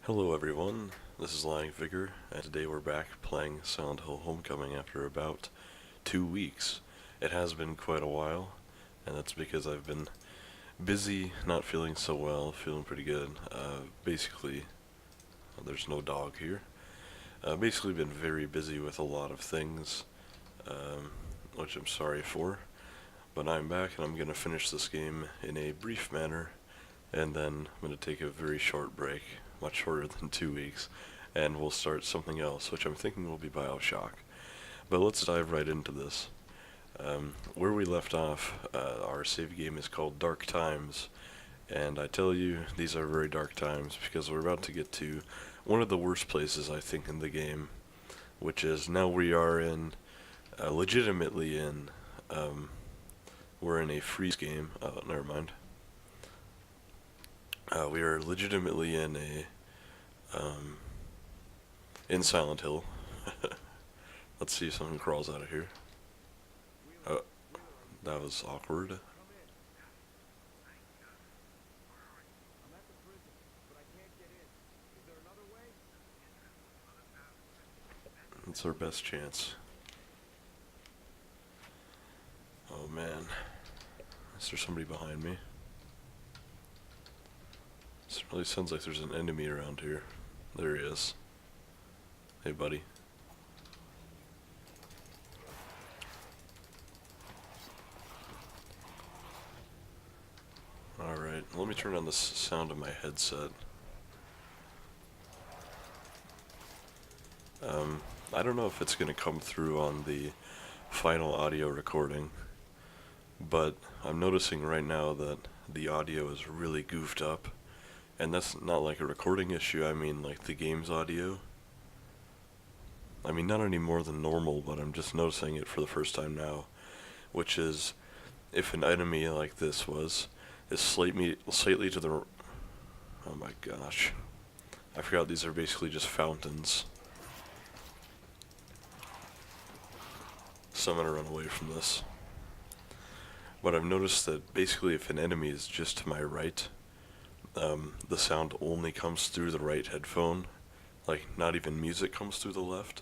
Hello everyone, this is Lying Vigor, and today we're back playing Silent Hill Homecoming after about 2 weeks. It has been quite a while, and that's because I've been busy, not feeling so well, feeling pretty good. Basically, there's no dog here. Basically been very busy with a lot of things, which I'm sorry for. But I'm back and I'm going to finish this game in a brief manner, and then I'm going to take a very short break, much shorter than 2 weeks, and we'll start something else, which I'm thinking will be Bioshock. But let's dive right into this. Where we left off, our save game is called Dark Times, and I tell you, these are very dark times because we're about to get to one of the worst places I think in the game, which is now we are in, legitimately in, we're in a freeze game. Oh, never mind. We are legitimately in Silent Hill. Let's see if something crawls out of here. Oh, that was awkward. It's our best chance. Oh man. Is there somebody behind me? This really sounds like there's an enemy around here. There he is. Hey buddy. Alright, let me turn on the sound of my headset. I don't know if it's going to come through on the final audio recording, but I'm noticing right now that the audio is really goofed up, and that's not like a recording issue, I mean like the game's audio. I mean not any more than normal, but I'm just noticing it for the first time now, which is if an enemy like this is slightly to the oh my gosh, I forgot these are basically just fountains. So I'm gonna run away from this. But I've noticed that basically if an enemy is just to my right, the sound only comes through the right headphone. Like, not even music comes through the left.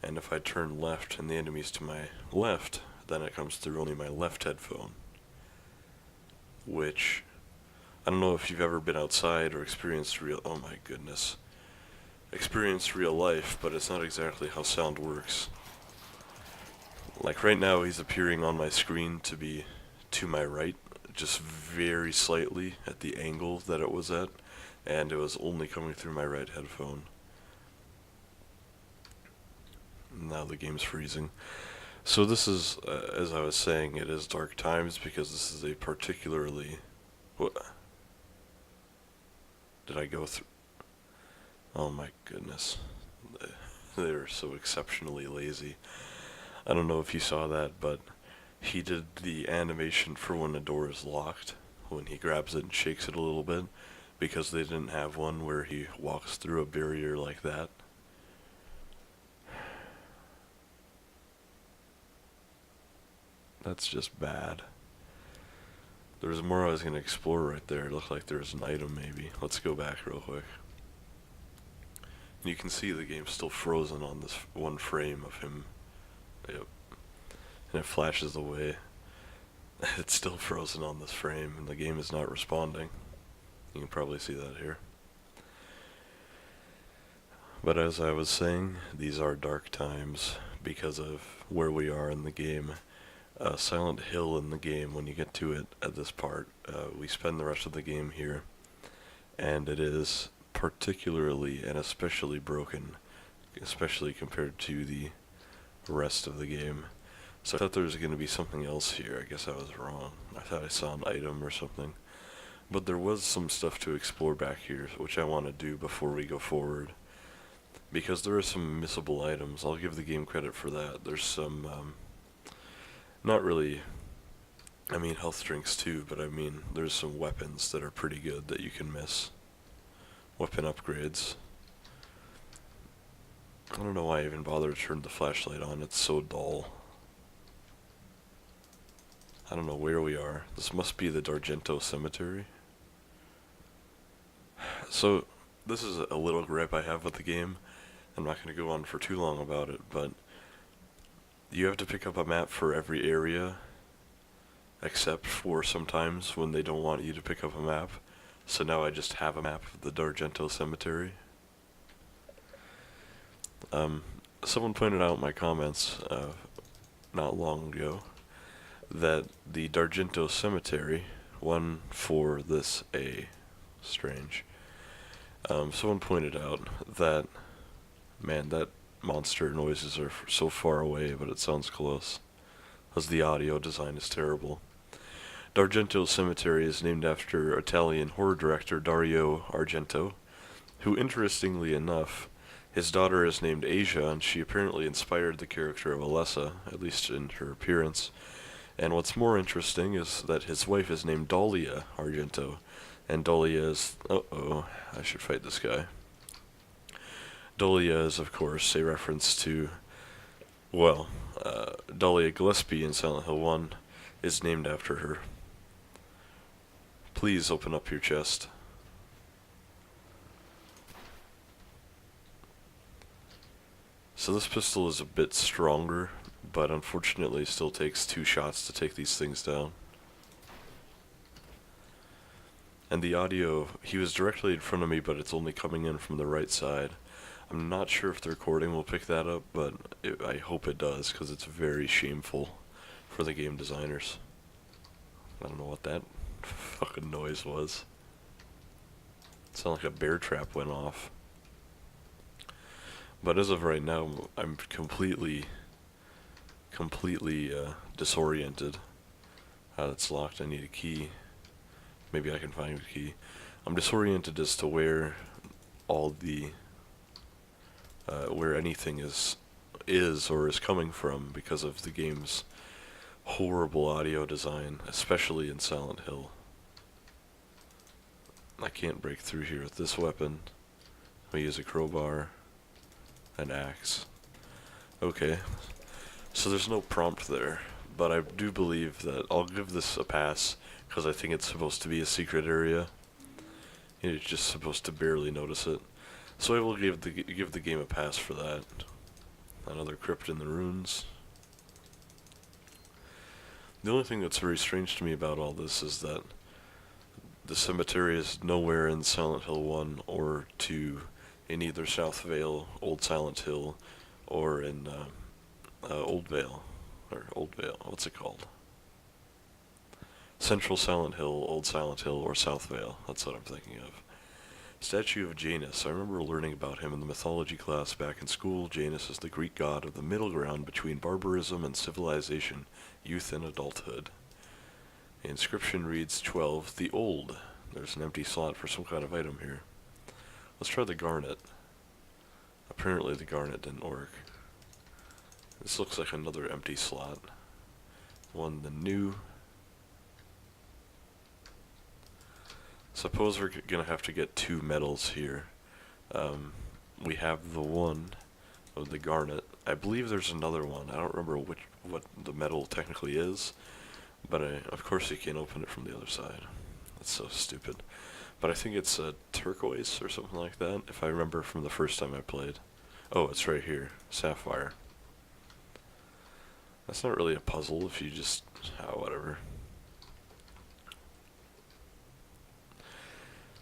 And if I turn left and the enemy's to my left, then it comes through only my left headphone. Which, I don't know if you've ever been outside or experienced oh my goodness. Experienced real life, but it's not exactly how sound works. Like right now he's appearing on my screen to be to my right, just very slightly at the angle that it was at, and it was only coming through my right headphone. Now the game's freezing. So this is, as I was saying, it is dark times because this is a particularly... What? Did I go through... Oh my goodness. They're so exceptionally lazy. I don't know if you saw that, but he did the animation for when a door is locked, when he grabs it and shakes it a little bit, because they didn't have one where he walks through a barrier like that. That's just bad. There was more I was going to explore right there. It looked like there was an item maybe. Let's go back real quick. And you can see the game's still frozen on this one frame of him. Yep. And it flashes away. It's still frozen on this frame, and the game is not responding. You can probably see that here. But as I was saying, these are dark times because of where we are in the game. Silent Hill in the game, when you get to it at this part, we spend the rest of the game here, and it is particularly and especially broken, especially compared to the rest of the game. So I thought there was going to be something else here. I guess I was wrong. I thought I saw an item or something. But there was some stuff to explore back here, which I want to do before we go forward. Because there are some missable items. I'll give the game credit for that. There's some, not really, I mean health drinks too, but I mean there's some weapons that are pretty good that you can miss. Weapon upgrades. I don't know why I even bothered to turn the flashlight on. It's so dull. I don't know where we are. This must be the D'Argento Cemetery. So, this is a little gripe I have with the game. I'm not going to go on for too long about it, but you have to pick up a map for every area, except for sometimes when they don't want you to pick up a map. So now I just have a map of the D'Argento Cemetery. Someone pointed out in my comments not long ago that the D'Argento Cemetery, one for this A, strange. Someone pointed out that, man, that monster noises are so far away, but it sounds close, because the audio design is terrible. D'Argento Cemetery is named after Italian horror director Dario Argento, who, interestingly enough, his daughter is named Asia, and she apparently inspired the character of Alessa, at least in her appearance. And what's more interesting is that his wife is named Dalia Argento, and Dalia is... uh-oh, I should fight this guy. Dalia is, of course, a reference to, well, Dahlia Gillespie in Silent Hill 1 is named after her. Please open up your chest. So this pistol is a bit stronger, but unfortunately still takes 2 shots to take these things down. And the audio, he was directly in front of me, but it's only coming in from the right side. I'm not sure if the recording will pick that up, but I hope it does, because it's very shameful for the game designers. I don't know what that fucking noise was. It sounded like a bear trap went off. But as of right now, I'm completely disoriented. It's locked, I need a key. Maybe I can find a key. I'm disoriented as to where all the... where anything is or is coming from because of the game's horrible audio design, especially in Silent Hill. I can't break through here with this weapon. We use a crowbar, an axe. Okay, so there's no prompt there, but I do believe that I'll give this a pass because I think it's supposed to be a secret area. You're just supposed to barely notice it. So I will give the game a pass for that. Another crypt in the ruins. The only thing that's very strange to me about all this is that the cemetery is nowhere in Silent Hill 1 or 2 in either South Vale, Old Silent Hill, or in Old Vale. Or Old Vale, what's it called? Central Silent Hill, Old Silent Hill, or South Vale. That's what I'm thinking of. Statue of Janus. I remember learning about him in the mythology class back in school. Janus is the Greek god of the middle ground between barbarism and civilization, youth and adulthood. The inscription reads 12, the Old. There's an empty slot for some kind of item here. Let's try the garnet. Apparently the garnet didn't work. This looks like another empty slot. One, the new. Suppose we're gonna have to get 2 medals here. We have the one of the garnet. I believe there's another one. I don't remember what the medal technically is, but of course you can't open it from the other side. That's so stupid. But I think it's a turquoise or something like that, if I remember from the first time I played. Oh, it's right here. Sapphire. That's not really a puzzle if you just... oh, whatever.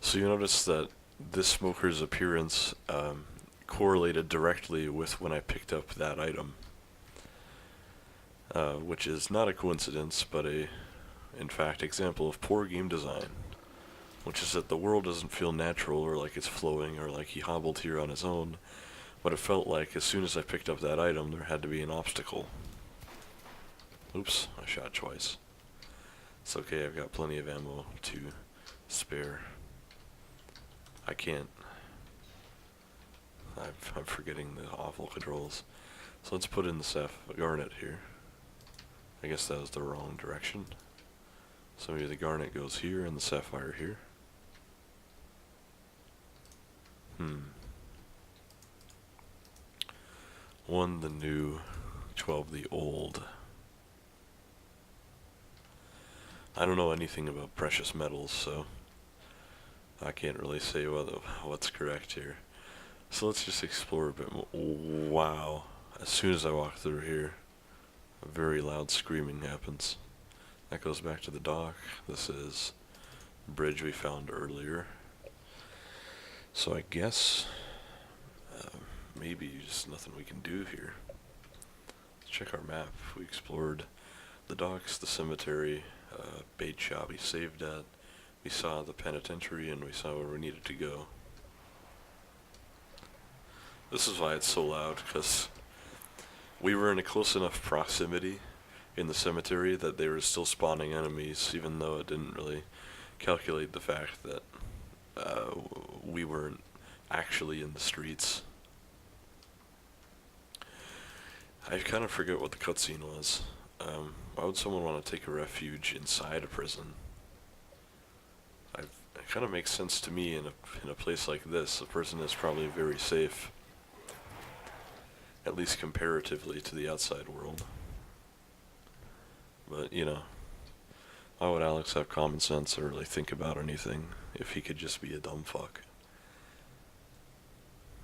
So you notice that this smoker's appearance correlated directly with when I picked up that item. Which is not a coincidence, but in fact, example of poor game design. Which is that the world doesn't feel natural or like it's flowing or like he hobbled here on his own. What it felt like as soon as I picked up that item, there had to be an obstacle. Oops, I shot twice. It's okay, I've got plenty of ammo to spare. I can't. I'm forgetting the awful controls. So let's put in the garnet here. I guess that was the wrong direction. So maybe the garnet goes here and the sapphire here. One the new, 12 the old. I don't know anything about precious metals, so I can't really say what's correct here. So let's just explore a bit more. Wow. As soon as I walk through here, a very loud screaming happens. That goes back to the dock. This is the bridge we found earlier. So I guess maybe just nothing we can do here. Let's check our map. We explored the docks, the cemetery, bait shop we saved at. We saw the penitentiary and we saw where we needed to go. This is why it's so loud, because we were in a close enough proximity in the cemetery that they were still spawning enemies, even though it didn't really calculate the fact that we weren't actually in the streets. I kind of forget what the cutscene was. Why would someone want to take a refuge inside a prison? It kind of makes sense to me in a place like this. A prison is probably very safe, at least comparatively to the outside world. But, you know, why would Alex have common sense or really think about anything if he could just be a dumb fuck?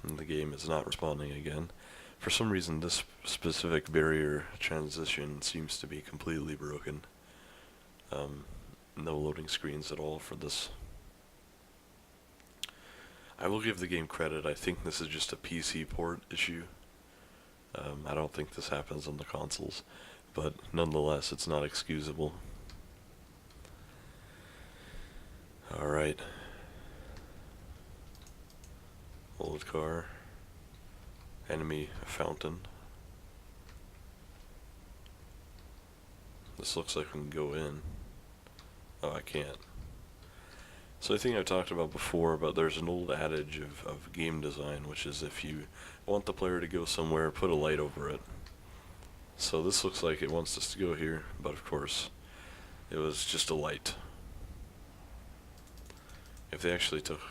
And the game is not responding again. For some reason, this specific barrier transition seems to be completely broken. No loading screens at all for this. I will give the game credit. I think this is just a PC port issue. I don't think this happens on the consoles, but nonetheless, it's not excusable. Alright. Old car. Enemy fountain. This looks like we can go in. Oh, I can't. So I think I've talked about before, but there's an old adage of game design, which is if you want the player to go somewhere, put a light over it. So this looks like it wants us to go here, but of course, it was just a light. If they actually took...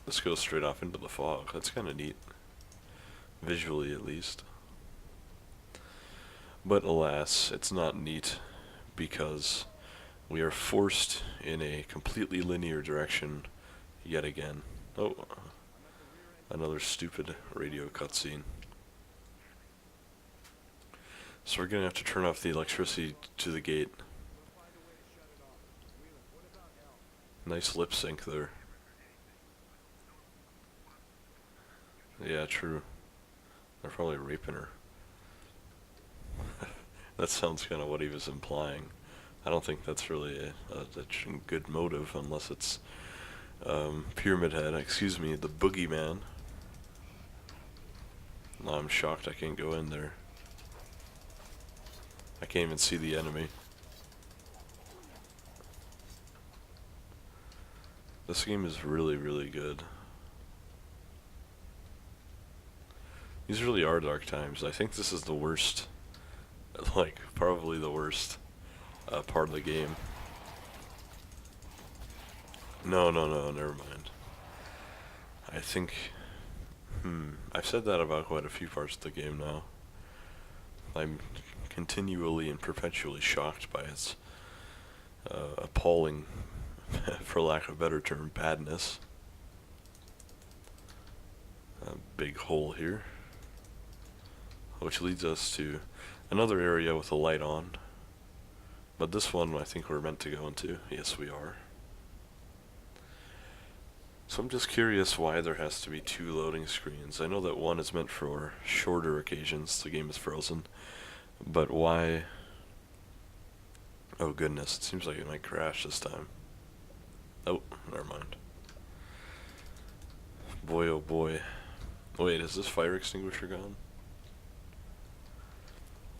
This goes straight off into the fog. That's kind of neat. Visually, at least. But alas, it's not neat, because we are forced in a completely linear direction yet again. Oh, another stupid radio cutscene. So we're gonna have to turn off the electricity to the gate. Nice lip sync there. Yeah, true. They're probably raping her. That sounds kind of what he was implying. I don't think that's really a good motive unless it's Pyramid Head, excuse me, the Boogeyman. No, I'm shocked I can't go in there. I can't even see the enemy. This game is really, really good. These really are dark times. I think this is the worst, like, probably the worst part of the game. No, never mind. I think, I've said that about quite a few parts of the game now. I'm continually and perpetually shocked by its appalling, for lack of a better term, badness. A big hole here, which leads us to another area with a light on. But this one I think we're meant to go into. Yes, we are. So I'm just curious why there has to be two loading screens. I know that one is meant for shorter occasions. The game is frozen. But why? Oh goodness, it seems like it might crash this time. Oh, never mind. Boy, oh boy. Wait, is this fire extinguisher gone?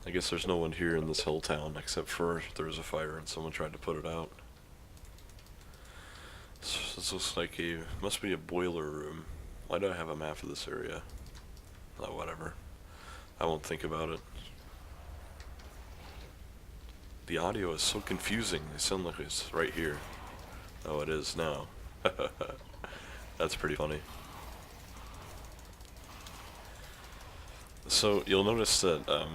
I guess there's no one here in this hill town except for there was a fire and someone tried to put it out. So this looks like must be a boiler room. Why do I have a map of this area? Oh, whatever. I won't think about it. The audio is so confusing. They sound like it's right here. Oh, it is now. That's pretty funny. So you'll notice that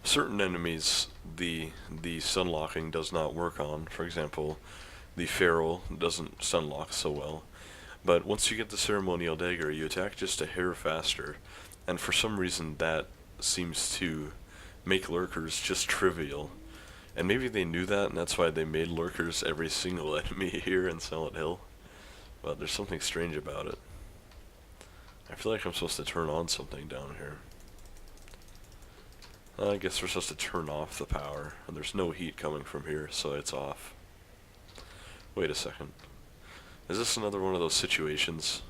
certain enemies the sun locking does not work on. For example, the ferrule doesn't stunlock so well. But once you get the ceremonial dagger, you attack just a hair faster, and for some reason that seems to make lurkers just trivial. And maybe they knew that, and that's why they made lurkers every single enemy here in Silent Hill. But there's something strange about it. I feel like I'm supposed to turn on something down here. I guess we're supposed to turn off the power, and there's no heat coming from here, so it's off. Wait a second. Is this another one of those situations?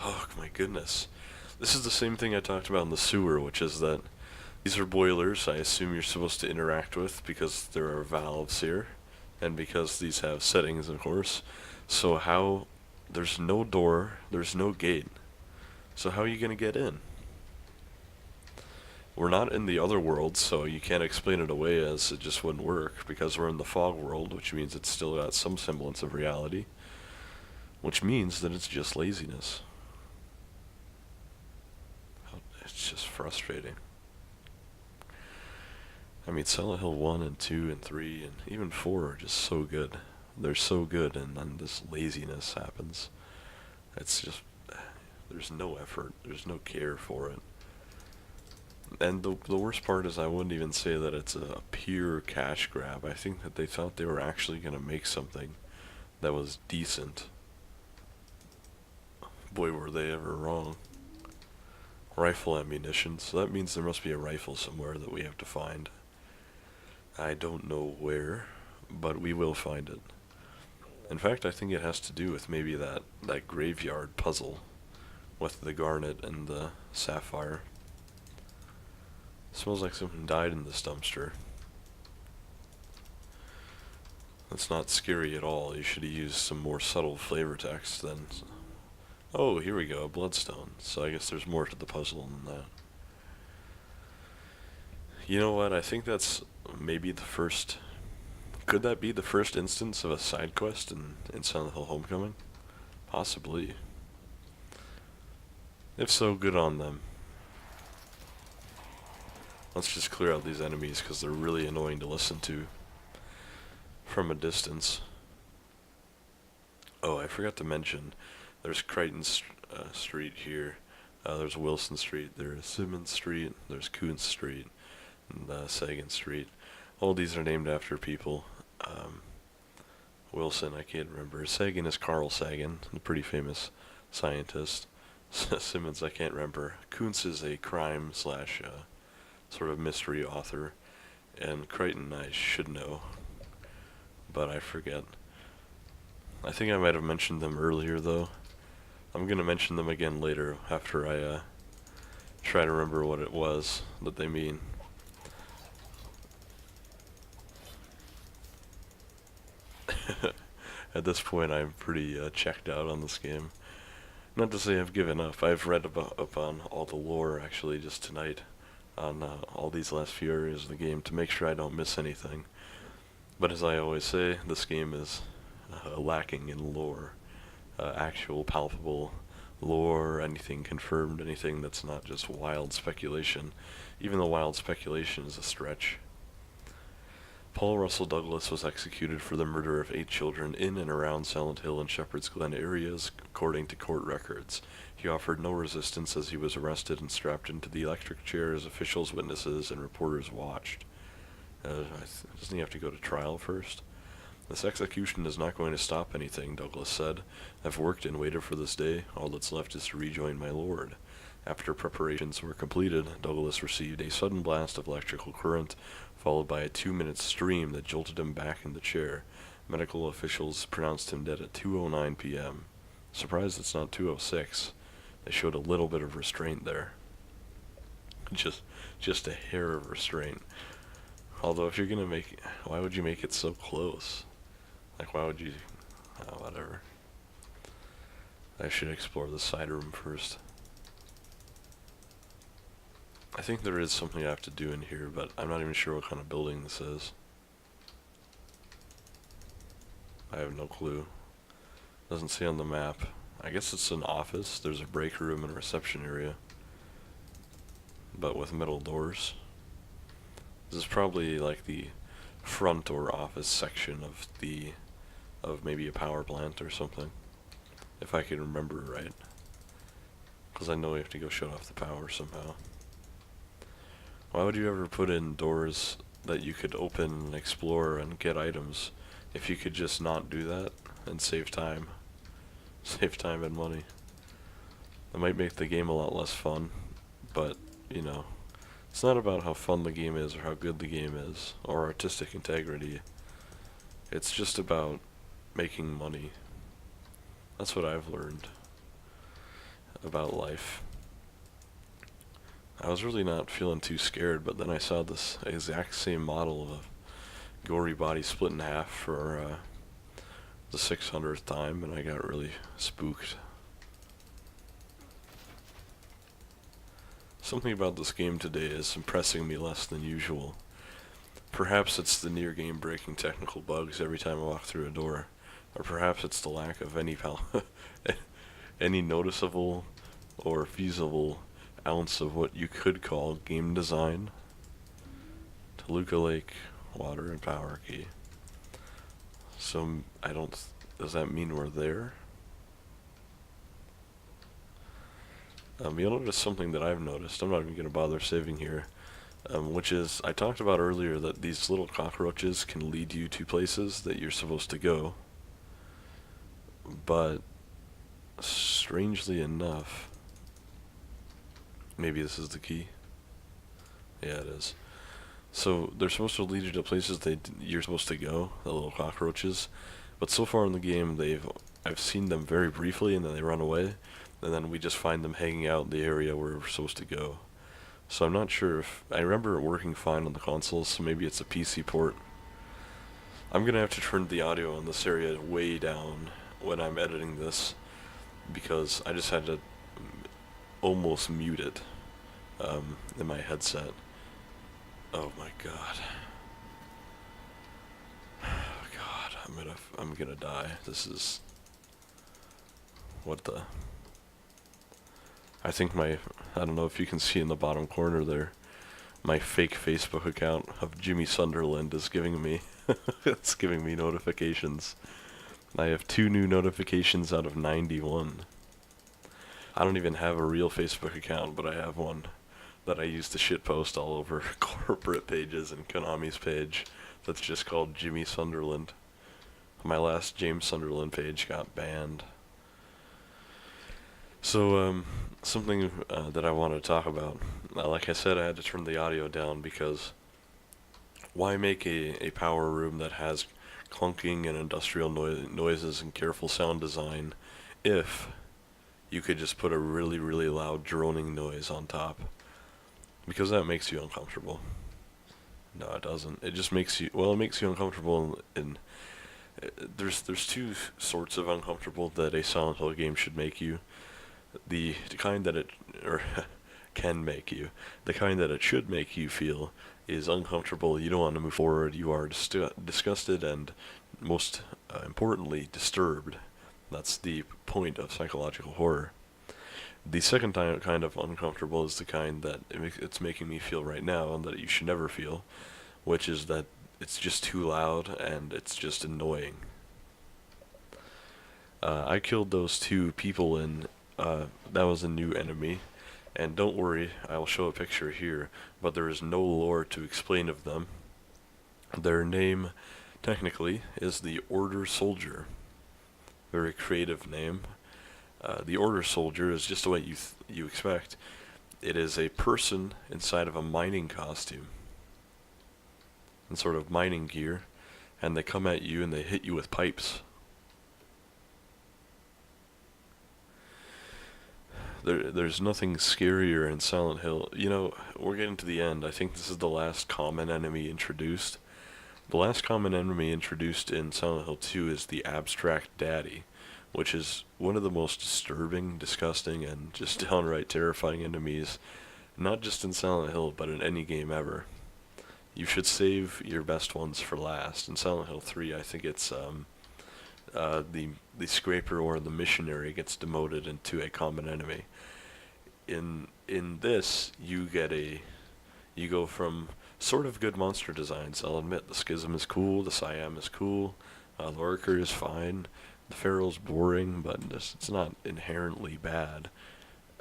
Oh my goodness. This is the same thing I talked about in the sewer, which is that these are boilers I assume you're supposed to interact with because there are valves here, and because these have settings, of course. So how... there's no door, there's no gate. So how are you gonna get in? We're not in the other world, so you can't explain it away as it just wouldn't work, because we're in the fog world, which means it's still got some semblance of reality, which means that it's just laziness. It's just frustrating. I mean, Silent Hill 1 and 2 and 3 and even 4 are just so good. They're so good, and then this laziness happens. It's just... there's no effort, there's no care for it. And the worst part is I wouldn't even say that it's a pure cash grab. I think that they thought they were actually going to make something that was decent. Boy, were they ever wrong. Rifle ammunition, so that means there must be a rifle somewhere that we have to find. I don't know where, but we will find it. In fact, I think it has to do with maybe that graveyard puzzle with the garnet and the sapphire. Smells like someone died in this dumpster. That's not scary at all. You should have used some more subtle flavor text than... oh, here we go, a bloodstone. So I guess there's more to the puzzle than that. You know what, I think that's maybe the first... could that be the first instance of a side quest in Silent Hill Homecoming? Possibly. If so, good on them. Let's just clear out these enemies because they're really annoying to listen to from a distance. Oh, I forgot to mention, there's Crichton Street here, there's Wilson Street, there's Simmons Street, there's Coons Street, and Sagan Street. All these are named after people. Wilson, I can't remember. Sagan is Carl Sagan, a pretty famous scientist. Simmons, I can't remember. Kuntz is a crime slash sort of mystery author, and Crichton I should know, but I forget. I think I might have mentioned them earlier though. I'm gonna mention them again later after I try to remember what it was that they mean. At this point I'm pretty checked out on this game. Not to say I've given up. I've read up on all the lore actually just tonight on all these last few areas of the game to make sure I don't miss anything. But as I always say, this game is lacking in lore. Actual, palpable lore, anything confirmed, anything that's not just wild speculation. Even the wild speculation is a stretch. Paul Russell Douglas was executed for the murder of 8 children in and around Silent Hill and Shepherd's Glen areas, according to court records. He offered no resistance as he was arrested and strapped into the electric chair as officials, witnesses, and reporters watched. Doesn't he have to go to trial first? This execution is not going to stop anything, Douglas said. I've worked and waited for this day. All that's left is to rejoin my lord. After preparations were completed, Douglas received a sudden blast of electrical current, followed by a 2-minute stream that jolted him back in the chair. Medical officials pronounced him dead at 2:09 p.m. Surprised it's not 2:06. They showed a little bit of restraint there. Just a hair of restraint. Although if you're gonna make... why would you make it so close? Like, why would you... whatever. I should explore the side room first. I think there is something I have to do in here, but I'm not even sure what kind of building this is. I have no clue. Doesn't say on the map. I guess it's an office. There's a break room and a reception area, but with metal doors. This is probably like the front or office section of maybe a power plant or something, if I can remember right. Because I know we have to go shut off the power somehow. Why would you ever put in doors that you could open and explore and get items if you could just not do that and save time? Save time and money. It might make the game a lot less fun, but, you know, it's not about how fun the game is or how good the game is or artistic integrity. It's just about making money. That's what I've learned about life. I was really not feeling too scared, but then I saw this exact same model of a gory body split in half for the 600th time, and I got really spooked. Something about this game today is impressing me less than usual. Perhaps it's the near game breaking technical bugs every time I walk through a door, or perhaps it's the lack of any noticeable or feasible ounce of what you could call game design. Toluca Lake, water and power key. So does that mean we're there? You'll notice something that I've noticed. I'm not even going to bother saving here. Which is, I talked about earlier that these little cockroaches can lead you to places that you're supposed to go. But, strangely enough, maybe this is the key. Yeah, it is. So, they're supposed to lead you to places you're supposed to go, the little cockroaches. But so far in the game, I've seen them very briefly and then they run away. And then we just find them hanging out in the area where we're supposed to go. So I'm not sure if... I remember it working fine on the consoles, so maybe it's a PC port. I'm gonna have to turn the audio in this area way down when I'm editing this, because I just had to almost mute it in my headset. Oh my god. Oh god, I'm gonna die. This is... What the... I think I don't know if you can see in the bottom corner there, my fake Facebook account of Jimmy Sunderland is giving me, it's giving me notifications. I have 2 new notifications out of 91. I don't even have a real Facebook account, but I have one that I use to shitpost all over corporate pages and Konami's page that's just called Jimmy Sunderland. My last James Sunderland page got banned. So, something that I want to talk about. Like I said, I had to turn the audio down because why make a power room that has clunking and industrial noises and careful sound design if you could just put a really, really loud droning noise on top? Because that makes you uncomfortable. No, it doesn't. It just makes you, well, it makes you uncomfortable in there's 2 sorts of uncomfortable that a Silent Hill game should make you. The kind that it can make you. The kind that it should make you feel is uncomfortable. You don't want to move forward. You are disgusted and, most importantly, disturbed. That's the point of psychological horror. The second kind of uncomfortable is the kind that it's making me feel right now and that you should never feel, which is that it's just too loud and it's just annoying. I killed those 2 people in... that was a new enemy, and don't worry, I'll show a picture here, but there is no lore to explain of them. Their name, technically, is the Order Soldier. Very creative name. The Order Soldier is just what you expect. It is a person inside of a mining costume, and sort of mining gear, and they come at you and they hit you with pipes. There's nothing scarier in Silent Hill. You know, we're getting to the end. I think this is the last common enemy introduced. The last common enemy introduced in Silent Hill 2 is the Abstract Daddy, which is one of the most disturbing, disgusting, and just downright terrifying enemies, not just in Silent Hill, but in any game ever. You should save your best ones for last. In Silent Hill 3, I think it's the scraper or the missionary gets demoted into a common enemy. In this, you go from sort of good monster designs. I'll admit the Schism is cool, the Siam is cool, Lorker is fine, the Pharaoh's boring, but it's not inherently bad.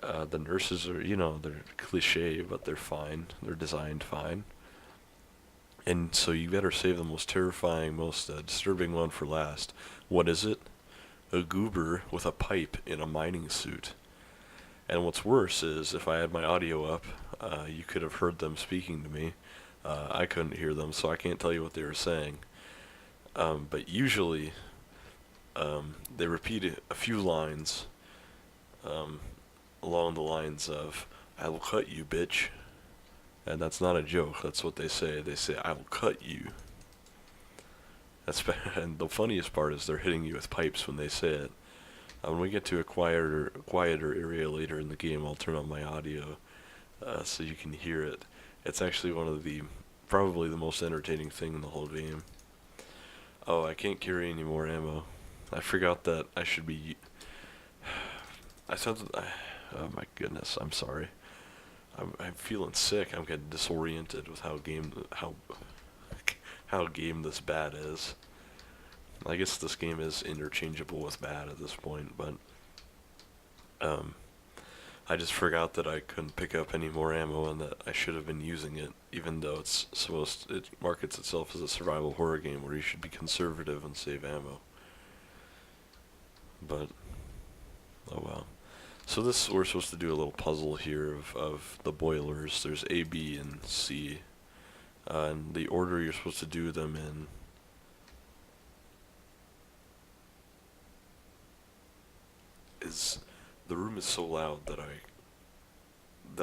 The nurses are, they're cliche, but they're fine. They're designed fine. And so you better save the most terrifying, most disturbing one for last. What is it? A goober with a pipe in a mining suit. And what's worse is, if I had my audio up, you could have heard them speaking to me. I couldn't hear them, so I can't tell you what they were saying. But usually, they repeat a few lines along the lines of, "I will cut you, bitch." And that's not a joke, that's what they say. They say, "I will cut you." And the funniest part is they're hitting you with pipes when they say it. When we get to a quieter area later in the game, I'll turn on my audio so you can hear it. It's actually probably the most entertaining thing in the whole game. Oh, I can't carry any more ammo. I forgot that I should be... Oh my goodness, I'm sorry. I'm feeling sick. I'm getting disoriented with how game this bad is. I guess this game is interchangeable with bad at this point, but I just forgot that I couldn't pick up any more ammo and that I should have been using it, even though it markets itself as a survival horror game where you should be conservative and save ammo. But oh well. So we're supposed to do a little puzzle here of the boilers. There's A, B, and C. And the order you're supposed to do them in is... The room is so loud that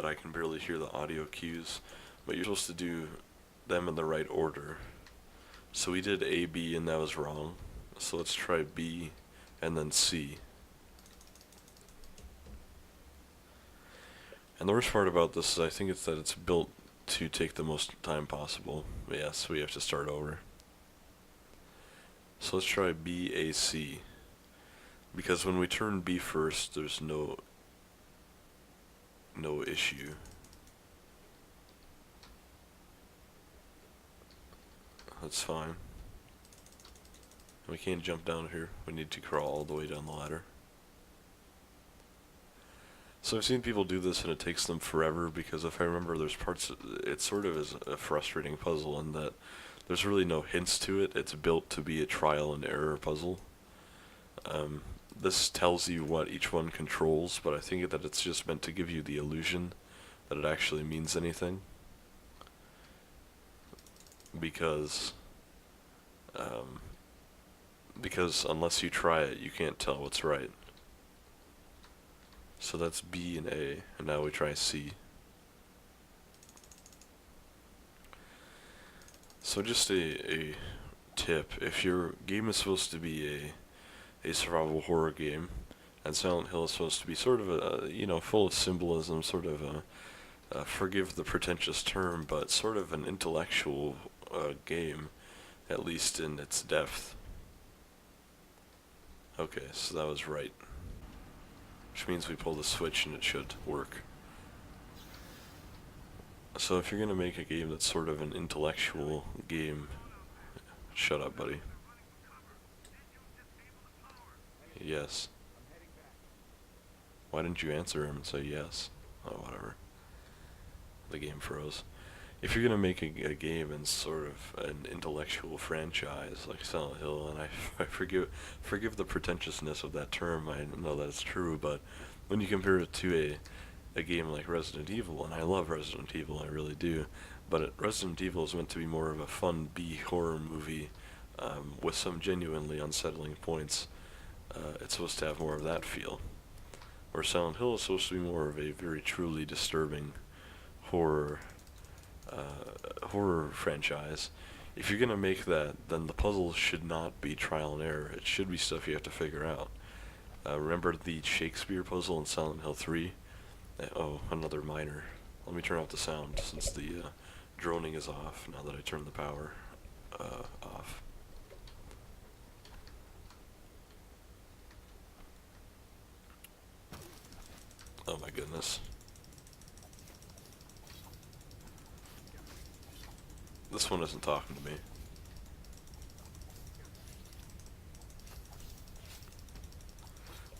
I can barely hear the audio cues, but you're supposed to do them in the right order. So we did A, B, and that was wrong. So let's try B, and then C. And the worst part about this is I think it's that it's built to take the most time possible. But yeah, so we have to start over. So let's try B, A, C. Because when we turn B first, there's no issue. That's fine. We can't jump down here. We need to crawl all the way down the ladder. So I've seen people do this and it takes them forever because if I remember there's parts, it sort of is a frustrating puzzle in that there's really no hints to it. It's built to be a trial and error puzzle. This tells you what each one controls, but I think that it's just meant to give you the illusion that it actually means anything. Because unless you try it, you can't tell what's right. So that's B and A, and now we try C. So just a tip, if your game is supposed to be a survival horror game, and Silent Hill is supposed to be sort of a, full of symbolism, sort of forgive the pretentious term, but sort of an intellectual game, at least in its depth. Okay, so that was right. Which means we pull the switch and it should work. So if you're gonna make a game that's sort of an intellectual game... Shut up, buddy. Yes. Why didn't you answer him and say yes? Oh, whatever. The game froze. If you're gonna make a game in sort of an intellectual franchise like Silent Hill, and I forgive the pretentiousness of that term, I know that it's true, but when you compare it to a game like Resident Evil, and I love Resident Evil, I really do, but Resident Evil is meant to be more of a fun B-horror movie with some genuinely unsettling points. It's supposed to have more of that feel. Where Silent Hill is supposed to be more of a very truly disturbing horror franchise. If you're gonna make that, then the puzzle should not be trial and error. It should be stuff you have to figure out. Remember the Shakespeare puzzle in Silent Hill 3? Oh, another miner. Let me turn off the sound since the droning is off now that I turned the power off. Oh my goodness. This one isn't talking to me.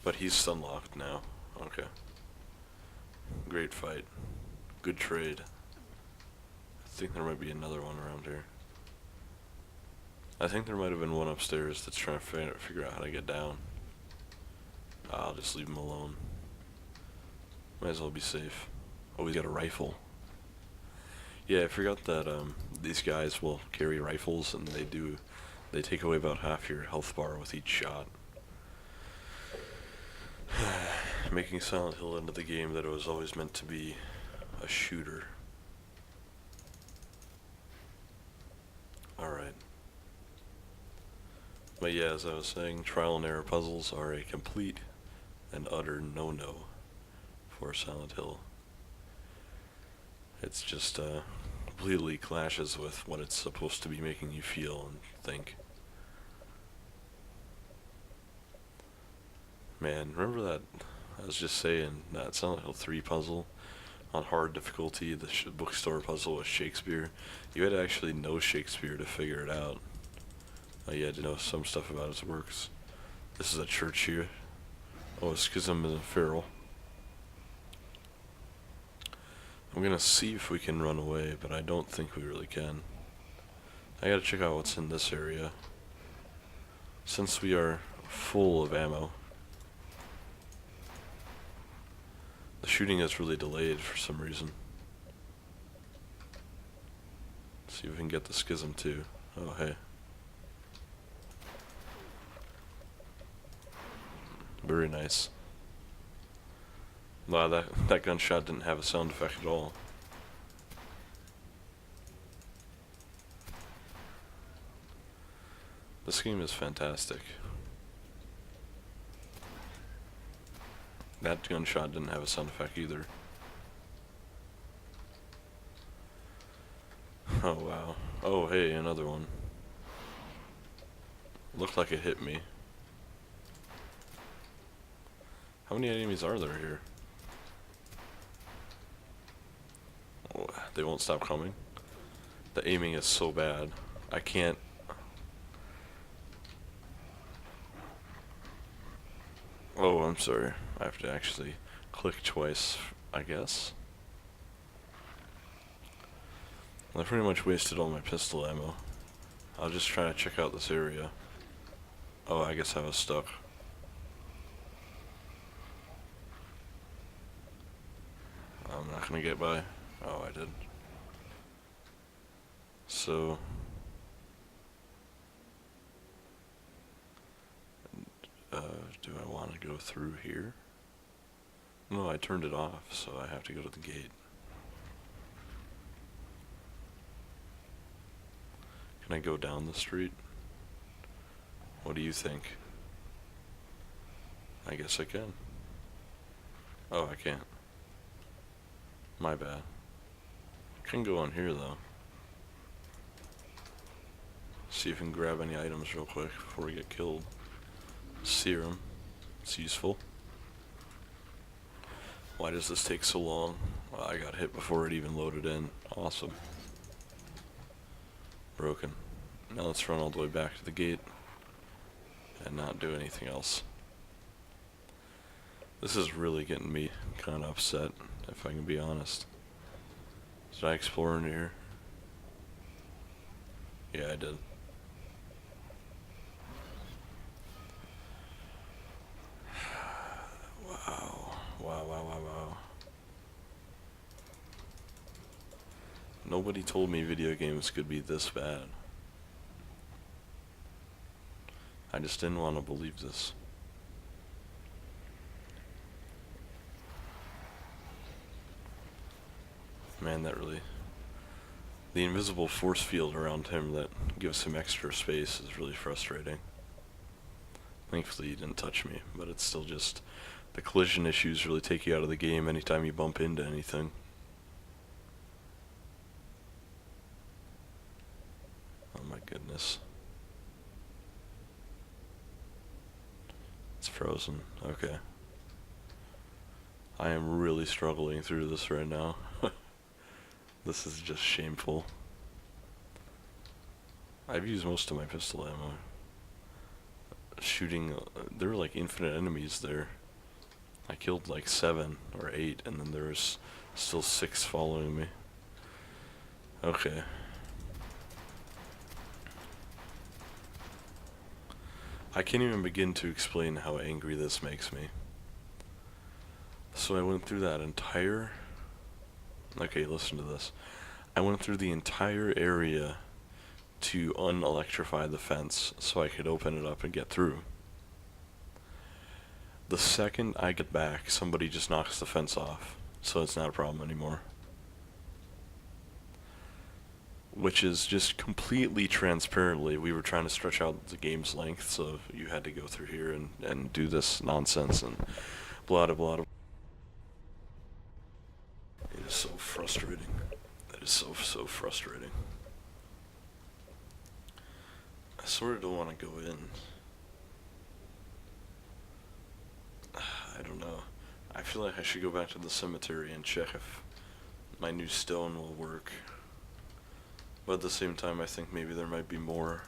But he's stun-locked now. Okay. Great fight. Good trade. I think there might be another one around here. I think there might have been one upstairs that's trying to figure out how to get down. I'll just leave him alone. Might as well be safe. Oh, he's got a rifle. Yeah, I forgot that these guys will carry rifles, and they take away about half your health bar with each shot. Making Silent Hill into the game that it was always meant to be a shooter. Alright. But yeah, as I was saying, trial and error puzzles are a complete and utter no-no for Silent Hill. It's just completely clashes with what it's supposed to be making you feel and think. Man, remember that, I was just saying, that Silent Hill 3 puzzle on hard difficulty, the bookstore puzzle with Shakespeare? You had to actually know Shakespeare to figure it out. You had to know some stuff about his works. This is a church here. Oh, a schism is a feral. I'm gonna see if we can run away, but I don't think we really can. I gotta check out what's in this area. Since we are full of ammo. The shooting is really delayed for some reason. See if we can get the schism too. Oh, hey. Very nice. Wow, that gunshot didn't have a sound effect at all. This game is fantastic. That gunshot didn't have a sound effect either. Oh wow. Oh hey, another one. Looked like it hit me. How many enemies are there here? Oh, they won't stop coming. The aiming is so bad. I can't. Oh, I'm sorry. I have to actually click twice, I guess. I pretty much wasted all my pistol ammo. I'll just try to check out this area. Oh, I guess I was stuck. I'm not gonna get by. Oh, I did. So... do I want to go through here? No, I turned it off, so I have to go to the gate. Can I go down the street? What do you think? I guess I can. Oh, I can't. My bad. Can go on here though. See if we can grab any items real quick before we get killed. Serum. It's useful. Why does this take so long? Well, I got hit before it even loaded in. Awesome. Broken. Now let's run all the way back to the gate and not do anything else. This is really getting me kind of upset, if I can be honest. Did I explore in here? Yeah, I did. Wow. Nobody told me video games could be this bad. I just didn't want to believe this. Man, that really... The invisible force field around him that gives him extra space is really frustrating. Thankfully he didn't touch me, but it's still just... The collision issues really take you out of the game anytime you bump into anything. Oh my goodness. It's frozen. Okay. I am really struggling through this right now. This is just shameful. I've used most of my pistol ammo. Shooting, there were like infinite enemies there. I killed like 7 or 8, and then there was still 6 following me. Okay. I can't even begin to explain how angry this makes me. So I went through that entire... Okay, listen to this. I went through the entire area to unelectrify the fence so I could open it up and get through. The second I get back, somebody just knocks the fence off, so it's not a problem anymore. Which is just completely transparently, we were trying to stretch out the game's length, so you had to go through here and do this nonsense and blah blah blah. It is so frustrating. It is so frustrating. I sort of don't want to go in. I don't know. I feel like I should go back to the cemetery and check if my new stone will work. But at the same time, I think maybe there might be more.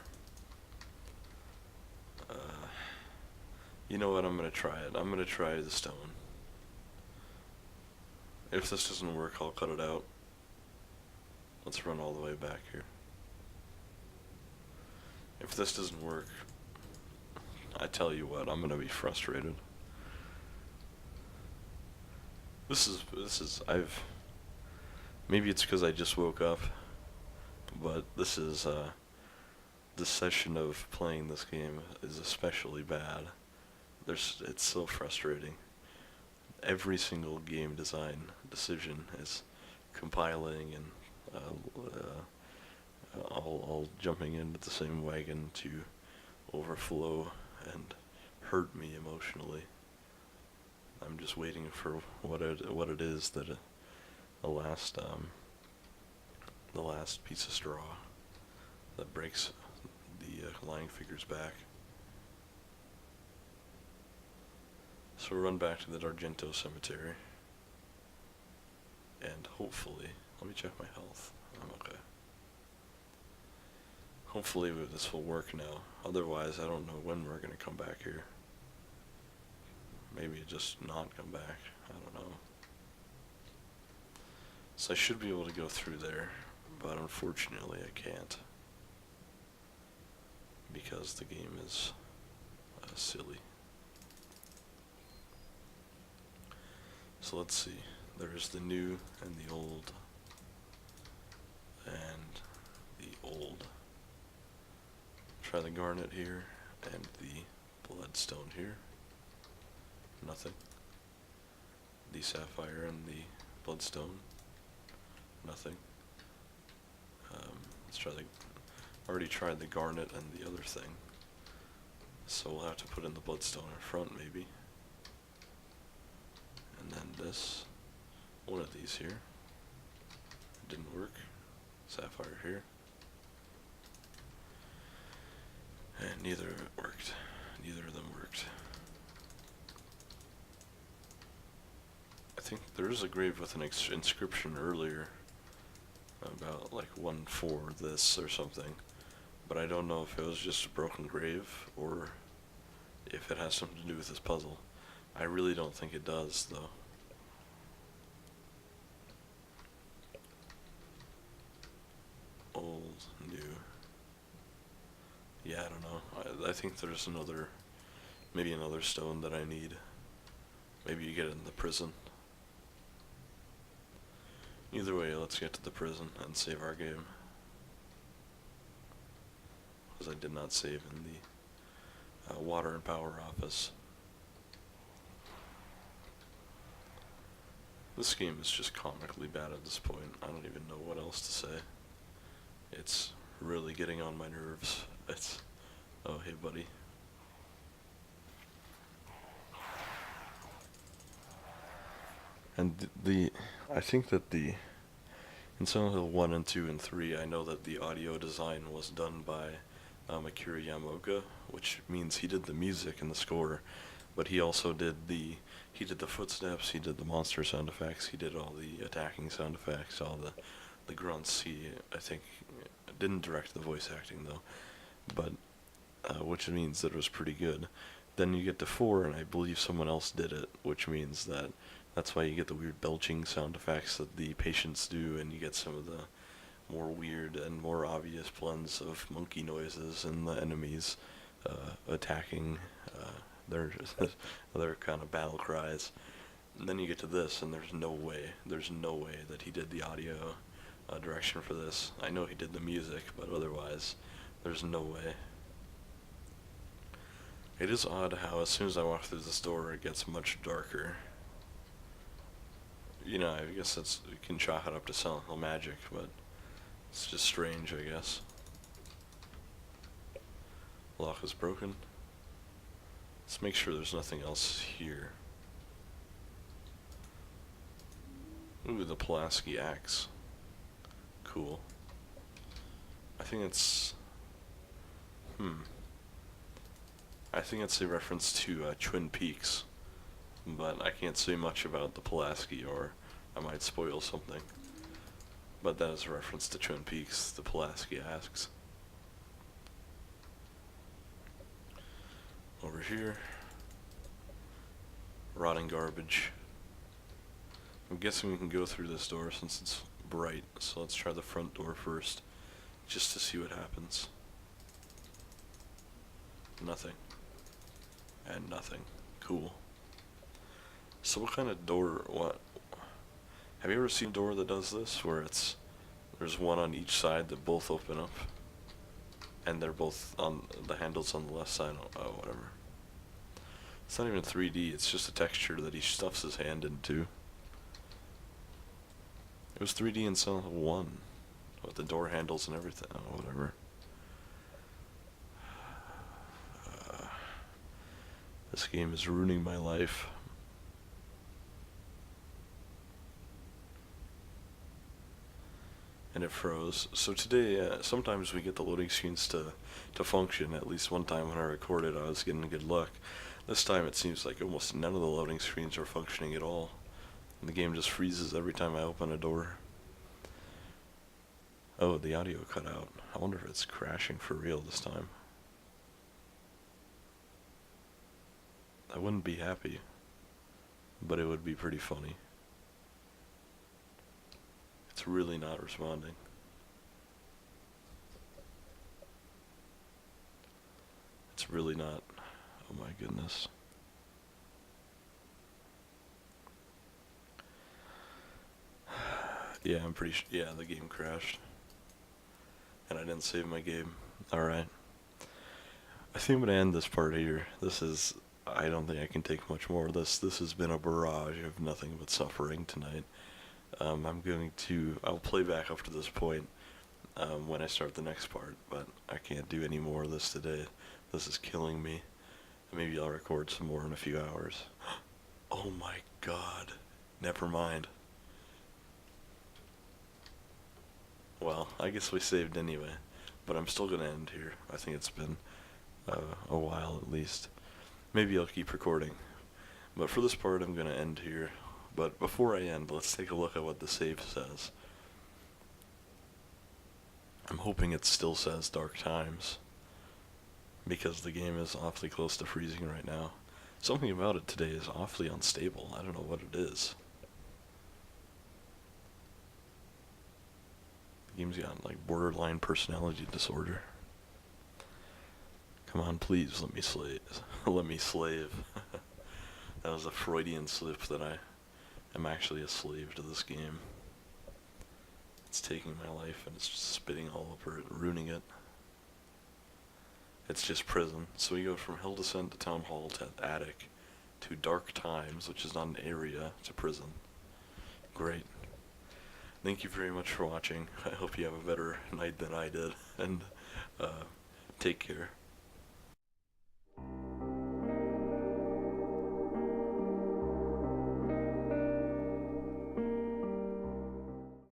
You know what? I'm gonna try it. I'm gonna try the stone. If this doesn't work, I'll cut it out. Let's run all the way back here. If this doesn't work, I tell you what, I'm gonna be frustrated. Maybe it's because I just woke up, but this session of playing this game is especially bad. It's so frustrating. Every single game design decision is compiling and all jumping into the same wagon to overflow and hurt me emotionally. I'm just waiting for what it is that the last piece of straw that breaks the lying figure's back. So we'll run back to the D'Argento cemetery, and hopefully, let me check my health. I'm okay. Hopefully this will work now. Otherwise, I don't know when we're gonna come back here. Maybe just not come back. I don't know. So I should be able to go through there, but unfortunately I can't. Because the game is silly. So let's see. There's the new and the old. And the old. Try the garnet here and the bloodstone here. Nothing. The sapphire and the bloodstone. Nothing. Let's try already tried the garnet and the other thing. So we'll have to put in the bloodstone in front maybe. And then this. One of these here. Didn't work. Sapphire here. And neither of it worked. Neither of them worked. I think there is a grave with an inscription earlier about like 1 for this or something, but I don't know if it was just a broken grave or if it has something to do with this puzzle. I really don't think it does though. Old, new. Yeah, I don't know. I think there's maybe another stone that I need. Maybe you get it in the prison. Either way, let's get to the prison and save our game. Because I did not save in the water and power office. This game is just comically bad at this point. I don't even know what else to say. It's really getting on my nerves. Oh, hey buddy. And I think that in Silent Hill 1 and 2 and 3, I know that the audio design was done by Akira Yamaoka, which means he did the music and the score, but he also did the footsteps, he did the monster sound effects, he did all the attacking sound effects, all the grunts. He, I think, didn't direct the voice acting though, but which means that it was pretty good. Then you get to 4, and I believe someone else did it, which means that that's why you get the weird belching sound effects that the patients do, and you get some of the more weird and more obvious blends of monkey noises and the enemies attacking their their kind of battle cries. And then you get to this, and there's no way that he did the audio direction for this. I know he did the music, but otherwise, there's no way. It is odd how as soon as I walk through this door, it gets much darker. You know, I guess you can chalk it up to Silent Hill magic, but it's just strange, I guess. Lock is broken. Let's make sure there's nothing else here. Ooh, the Pulaski axe. Cool. I think it's... I think it's a reference to Twin Peaks, but I can't say much about the Pulaski, or I might spoil something. But that is a reference to Twin Peaks, the Pulaski asks. Over here, rotting garbage. I'm guessing we can go through this door since it's bright, so let's try the front door first, just to see what happens. Nothing. And nothing. Cool. So what kind of door, have you ever seen a door that does this, where there's one on each side that both open up, and they're both on, the handles on the left side, oh, whatever. It's not even 3D, it's just a texture that he stuffs his hand into. It was 3D in Silent Hill 1, with the door handles and everything, oh, whatever. This game is ruining my life. And it froze. So today, sometimes we get the loading screens to function. At least one time when I recorded, I was getting good luck. This time it seems like almost none of the loading screens are functioning at all. And the game just freezes every time I open a door. Oh, the audio cut out. I wonder if it's crashing for real this time. I wouldn't be happy, but it would be pretty funny. It's really not responding. It's really not. Oh my goodness. Yeah, I'm pretty sure. Yeah, the game crashed. And I didn't save my game. Alright. I think I'm going to end this part here. I don't think I can take much more of this. This has been a barrage of nothing but suffering tonight. I'll play back up to this point when I start the next part, but I can't do any more of this today. This is killing me. Maybe I'll record some more in a few hours. Oh my god. Never mind. Well, I guess we saved anyway, but I'm still gonna end here. I think it's been a while at least. Maybe I'll keep recording, but for this part I'm gonna end here. But before I end, let's take a look at what the save says. I'm hoping it still says Dark Times, because the game is awfully close to freezing right now. Something about it today is awfully unstable. I don't know what it is. The game's got like borderline personality disorder. Come on, please, let me slave. Let me slave. That was a Freudian slip that I am actually a slave to this game. It's taking my life and it's just spitting all over it, ruining it. It's just prison. So we go from Hill Descent to Town Hall to Attic to Dark Times, which is not an area, to prison. Great. Thank you very much for watching. I hope you have a better night than I did, and take care.